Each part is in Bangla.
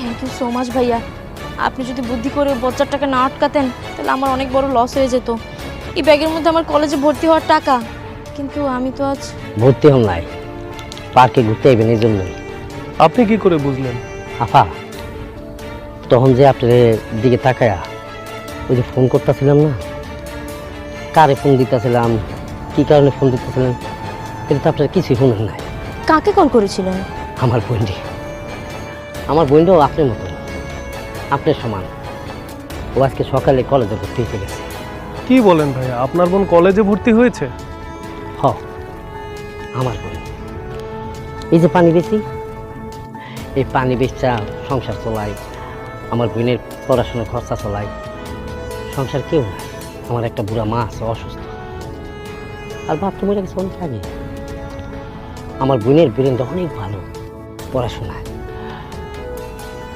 থ্যাংক ইউ সো মাচ ভাইয়া। আপনি যদি বুদ্ধি করে বচ্চাটাকে না আটকাতেন তাহলে আমার অনেক বড় লস হয়ে যেত। এই ব্যাগের মধ্যে আমার কলেজে ভর্তি হওয়ার টাকা, কিন্তু আমি তো আজ ভর্তি হন নাই, পার্কে ঘুরতে আইবেন এই জন্যই। আপনি কি করে বুঝলেন? আফা, তখন যে আপনার দিকে তাকায়া ওই যে ফোন করতেছিলাম না, কারে ফোন দিতেছিলাম, কি কারণে ফোন দিতেছিলেন, কিন্তু আপনার কিছুই ফোন নাই। কাকে কল করেছিলেন? আমার বোনটি, আমার বোনটাও আপনার মতো, আপনার সমান। ও আজকে সকালে কলেজে ভর্তি হতে গেছে। কি বলেন ভাইয়া, আপনার বোন কলেজে ভর্তি হয়েছে? হ, আমার বোন। এই যে পানি বেশি, এই পানি বেচা সংসার চলাই, আমার বোনের পড়াশোনার খরচা চলাই। সংসার কেউ নাই, আমার একটা বুড়া মা আছে অসুস্থ, আর বাপ তো মরে গেছে অনেক আগে। আমার বোনের ব্রেনটা অনেক ভালো পড়াশোনায়,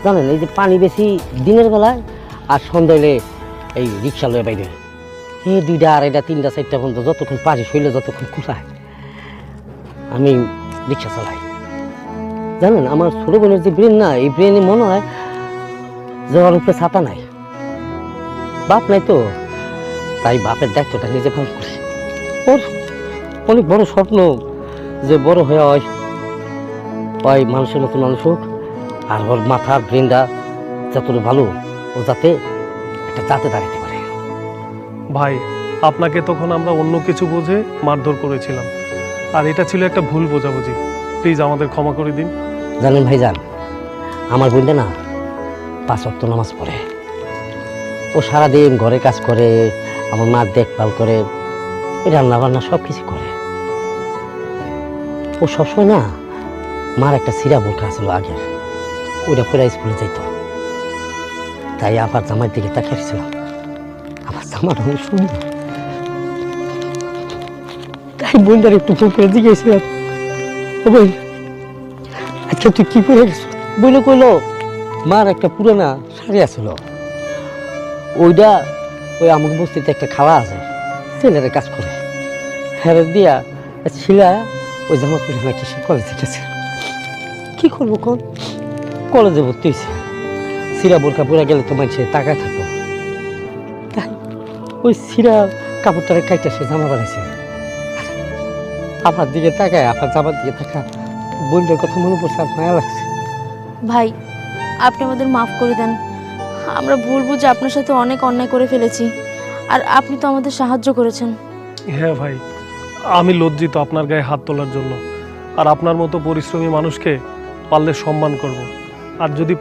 জানেন। এই যে পানি বেশি দিনের বেলায়, আর সন্ধ্যায় এই রিক্সা লয়ে বাইরে এই 2টা 2.5টা 3টা 4টা পর্যন্ত যতক্ষণ পারি শৈলে যতক্ষণ কুলায় আমি রিক্সা চালাই। জানেন, আমার ছোট বোনের যে ব্রেন না, এই ব্রেনে মনে হয় যে ওর উপরে ছাতা নাই, বাপ নাই তো, তাই বাপের দায়িত্বটা নিজে পালন করি। ওর অনেক বড় স্বপ্ন যে বড় হয়ে হয় ওই মানুষের মতো মানুষ হোক, আর ওর মাথার ব্রেনটা যতটা ভালো, ও যাতে একটা জাতে দাঁড়াতে পারে। ভাই, আপনাকে তখন আমরা অন্য কিছু বুঝে মারধর করেছিলাম, আর এটা ছিল একটা ভুল বোঝাবুঝি। প্লিজ আমাদের ক্ষমা করে দিন। জানেন ভাইজান, আমার বোনটা না 5 ওয়াক্ত নামাজ পড়ে। ও সারাদিন ঘরে কাজ করে, আমার মার দেখভাল করে, রান্না বান্না সব কিছু করে। ও সবসময় না, মার একটা সিরা বোরখা আসলো আগের, ওইটা পরে স্কুলে যাইতো। তাই আবার জামার দিকে তাকিয়েছিলাম, আমার জামার অনেক সুন্দর, তাই বোনটার একটু ফোন করে জিজ্ঞেসছিলাম, ও বোন, আচ্ছা তুই কি করে গেছ? বলে কইলো মার একটা পুরানা শাড়ি আছিল, ওইটা ওই আমাকে বস্তিতে একটা খাওয়া আছে, ছেলেরা কাজ করে, হ্যাঁ দিয়া ছিলা ওই জামা পরে নাকি সে কলেজে গেছে। কি করবো কোন, কলেজে ভর্তি হয়েছে, সিরা বোরখা পরে গেলে তো মানুষে তাকায় থাকবো, তাই ওই সিরা কাপড়টারে কাইটা সে জামা বানাইছে। আমার দিকে তাকায়, আপনার জামার দিকে তাকা, বোনটার কথা মনে পড়ছে, আর মায়া লাগছে। ভাই, আপনি আমাদের মাফ করে দেন। আমরা ভুল বুঝে আপনার সাথে অনেক অন্যায় করে ফেলেছি, আর আপনি তো আমাদের সাহায্য করেছেন। হ্যাঁ ভাই, আমি লজ্জিত আপনার গায়ে হাত তোলার জন্য, আর আপনার মতো পরিশ্রমী মানুষকে পারলে সম্মান করব, আর যদি